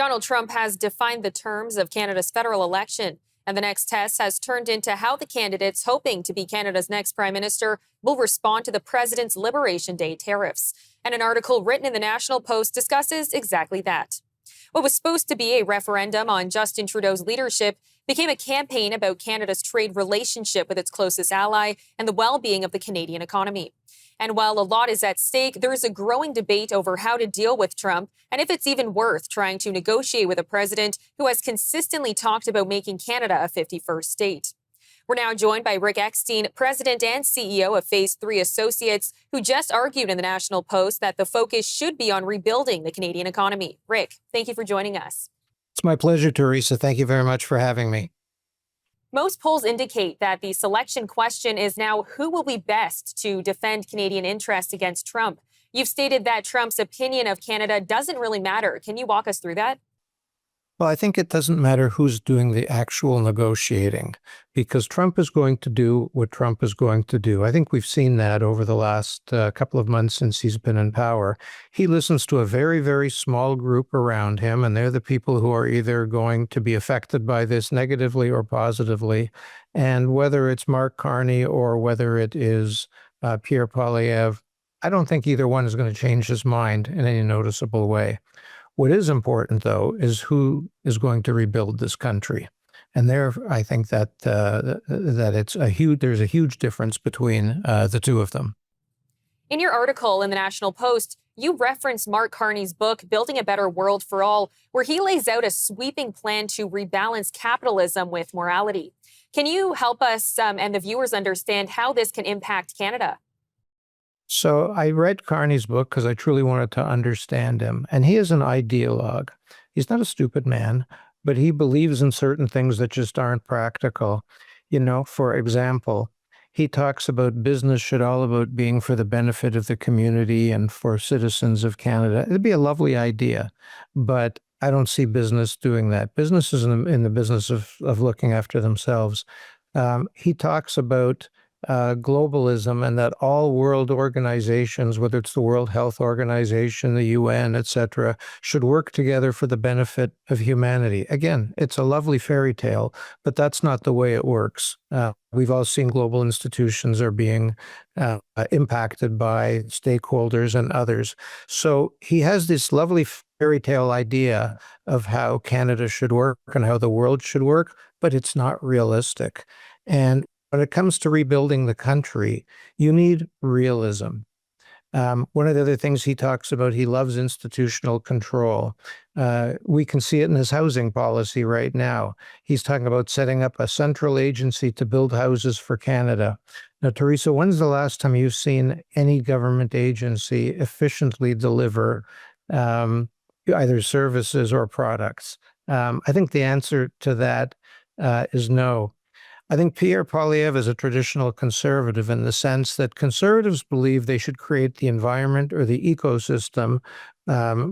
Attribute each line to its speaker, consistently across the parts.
Speaker 1: Donald Trump has defined the terms of Canada's federal election, and the next test has turned into how the candidates hoping to be Canada's next prime minister will respond to the president's Liberation Day tariffs. And an article written in the National Post discusses exactly that. What was supposed to be a referendum on Justin Trudeau's leadership became a campaign about Canada's trade relationship with its closest ally and the well-being of the Canadian economy. And while a lot is at stake, there is a growing debate over how to deal with Trump and if it's even worth trying to negotiate with a president who has consistently talked about making Canada a 51st state. We're now joined by Rick Ekstein, president and CEO of Phase 3 Associates, who just argued in the National Post that the focus should be on rebuilding the Canadian economy. Rick, thank you for joining us.
Speaker 2: It's my pleasure, Theresa. Thank you very much for having me.
Speaker 1: Most polls indicate that the selection question is now who will be best to defend Canadian interests against Trump. You've stated that Trump's opinion of Canada doesn't really matter. Can you walk us through that?
Speaker 2: Well, I think it doesn't matter who's doing the actual negotiating, because Trump is going to do what Trump is going to do. I think we've seen that over the last couple of months since he's been in power. He listens to a very, very small group around him, and they're the people who are either going to be affected by this negatively or positively. And whether it's Mark Carney or whether it is Pierre Poilievre, I don't think either one is going to change his mind in any noticeable way. What is important, though, is who is going to rebuild this country. And there, I think that there's a huge difference between the two of them.
Speaker 1: In your article in the National Post, you reference Mark Carney's book, Building a Better World for All, where he lays out a sweeping plan to rebalance capitalism with morality. Can you help us and the viewers understand how this can impact Canada?
Speaker 2: So I read Carney's book because I truly wanted to understand him. And he is an ideologue. He's not a stupid man, but he believes in certain things that just aren't practical. You know, for example, he talks about business should all about being for the benefit of the community and for citizens of Canada. It'd be a lovely idea, but I don't see business doing that. Business is in the business of looking after themselves. He talks about globalism and that all world organizations, whether it's the World Health Organization, the UN, etc., should work together for the benefit of humanity. Again, it's a lovely fairy tale, but that's not the way it works. We've all seen global institutions are being impacted by stakeholders and others. So he has this lovely fairy tale idea of how Canada should work and how the world should work, but it's not realistic. And when it comes to rebuilding the country, you need realism. One of the other things he talks about, he loves institutional control. We can see it in his housing policy right now. He's talking about setting up a central agency to build houses for Canada. Now, Theresa, when's the last time you've seen any government agency efficiently deliver either services or products? I think the answer to that is no. I think Pierre Poilievre is a traditional conservative in the sense that conservatives believe they should create the environment or the ecosystem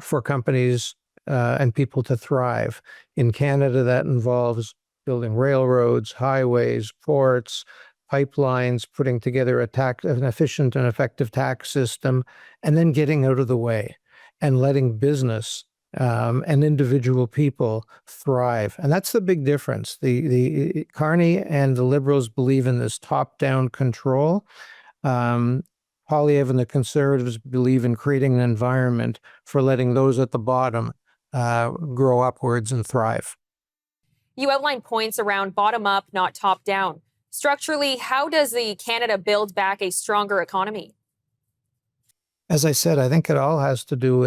Speaker 2: for companies and people to thrive. In Canada, that involves building railroads, highways, ports, pipelines, putting together an efficient and effective tax system, and then getting out of the way and letting business and individual people thrive. And that's the big difference. The Carney and the Liberals believe in this top-down control. Poilievre and the Conservatives believe in creating an environment for letting those at the bottom grow upwards and thrive.
Speaker 1: You outline points around bottom-up, not top-down. Structurally, how does the Canada build back a stronger economy?
Speaker 2: As I said, I think it all has to do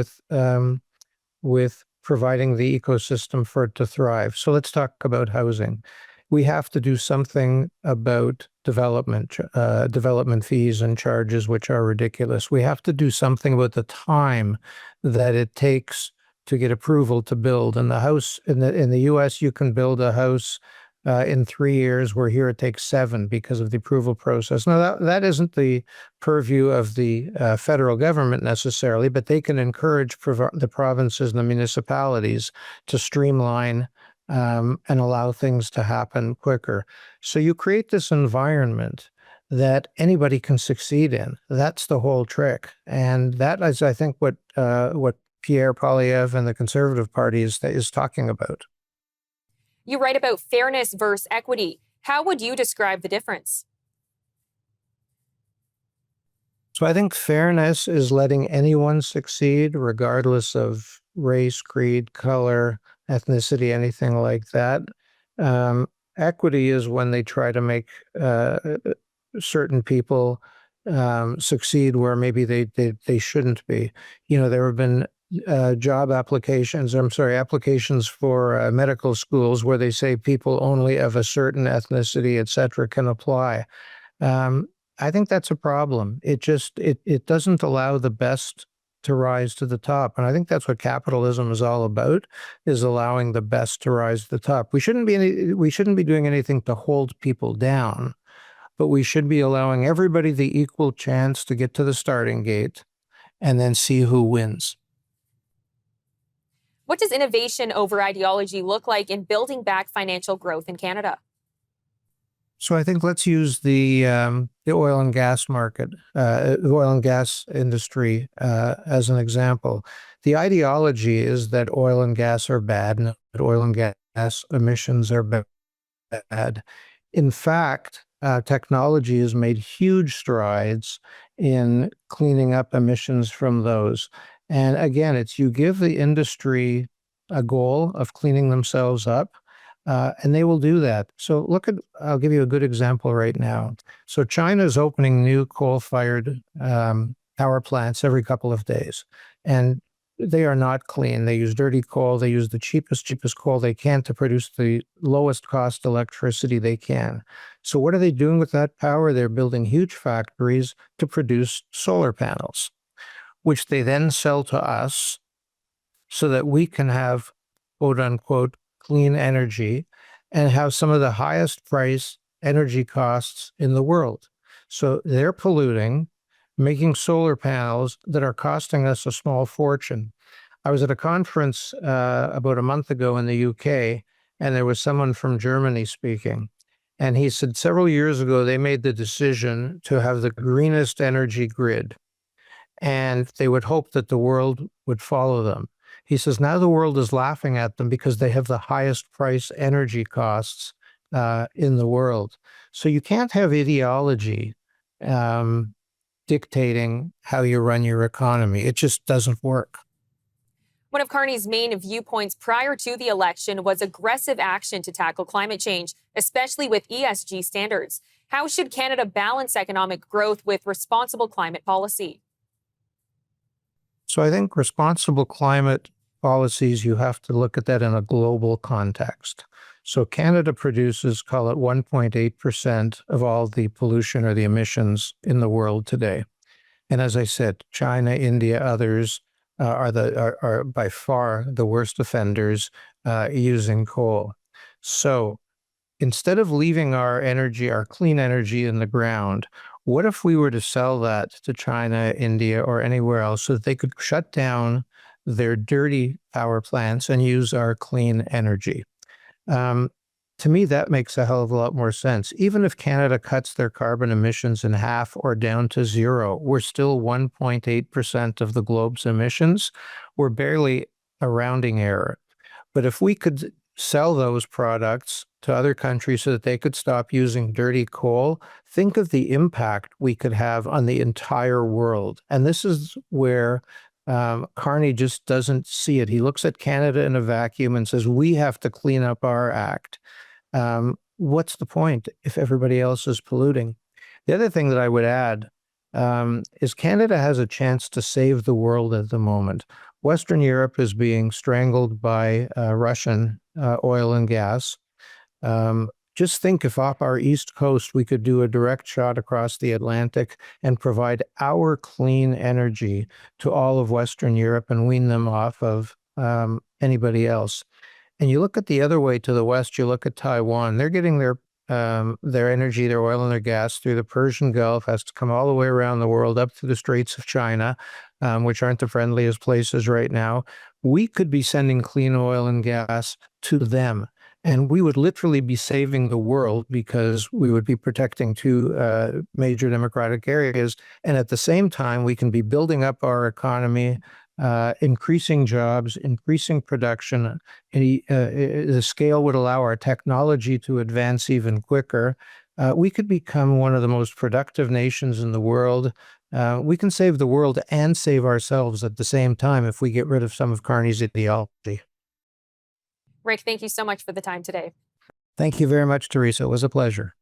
Speaker 2: with providing the ecosystem for it to thrive. So let's talk about housing. We have to do something about development fees and charges, which are ridiculous. We have to do something about the time that it takes to get approval to build. In the US, you can build a house in 3 years, where here it takes 7 because of the approval process. Now, that isn't the purview of the federal government necessarily, but they can encourage the provinces and the municipalities to streamline and allow things to happen quicker. So you create this environment that anybody can succeed in. That's the whole trick. And that is, I think, what Pierre Poilievre and the Conservative Party is talking about.
Speaker 1: You write about fairness versus equity. How would you describe the difference?
Speaker 2: So I think fairness is letting anyone succeed, regardless of race, creed, color, ethnicity, anything like that. Equity is when they try to make certain people succeed where maybe they shouldn't be. There have been applications for medical schools where they say people only of a certain ethnicity, et cetera, can apply. Um, I think that's a problem. It doesn't allow the best to rise to the top. And I think that's what capitalism is all about, is allowing the best to rise to the top. We shouldn't be doing anything to hold people down, but we should be allowing everybody the equal chance to get to the starting gate and then see who wins.
Speaker 1: What does innovation over ideology look like in building back financial growth in Canada?
Speaker 2: So I think let's use the oil and gas market, the oil and gas industry as an example. The ideology is that oil and gas are bad and that oil and gas emissions are bad. In fact, technology has made huge strides in cleaning up emissions from those. And again, it's you give the industry a goal of cleaning themselves up, and they will do that. So I'll give you a good example right now. So China is opening new coal-fired power plants every couple of days, and they are not clean. They use dirty coal. They use the cheapest coal they can to produce the lowest cost electricity they can. So what are they doing with that power? They're building huge factories to produce solar panels, which they then sell to us so that we can have, quote unquote, clean energy and have some of the highest price energy costs in the world. So they're polluting, making solar panels that are costing us a small fortune. I was at a conference about a month ago in the UK, and there was someone from Germany speaking. And he said several years ago, they made the decision to have the greenest energy grid, and they would hope that the world would follow them. He says now the world is laughing at them because they have the highest price energy costs in the world. So you can't have ideology dictating how you run your economy. It just doesn't work.
Speaker 1: One of Carney's main viewpoints prior to the election was aggressive action to tackle climate change, especially with ESG standards. How should Canada balance economic growth with responsible climate policy?
Speaker 2: So I think responsible climate policies, you have to look at that in a global context. So Canada produces, call it 1.8% of all the pollution or the emissions in the world today. And as I said, China, India, others are by far the worst offenders using coal. So instead of leaving our clean energy in the ground, what if we were to sell that to China, India, or anywhere else so that they could shut down their dirty power plants and use our clean energy? To me, that makes a hell of a lot more sense. Even if Canada cuts their carbon emissions in half or down to zero, we're still 1.8% of the globe's emissions. We're barely a rounding error. But if we could sell those products to other countries so that they could stop using dirty coal, think of the impact we could have on the entire world. And this is where Carney just doesn't see it. He looks at Canada in a vacuum and says, we have to clean up our act. What's the point if everybody else is polluting? The other thing that I would add is Canada has a chance to save the world at the moment. Western Europe is being strangled by Russian oil and gas. Just think if off our east coast we could do a direct shot across the Atlantic and provide our clean energy to all of Western Europe and wean them off of anybody else. And you look at the other way to the west, you look at Taiwan, they're getting their energy, their oil and their gas through the Persian Gulf, has to come all the way around the world up to the Straits of China, which aren't the friendliest places right now. We could be sending clean oil and gas to them. And we would literally be saving the world because we would be protecting two major democratic areas. And at the same time, we can be building up our economy, increasing jobs, increasing production. The scale would allow our technology to advance even quicker. We could become one of the most productive nations in the world. We can save the world and save ourselves at the same time if we get rid of some of Carney's ideology.
Speaker 1: Rick, thank you so much for the time today.
Speaker 2: Thank you very much, Theresa. It was a pleasure.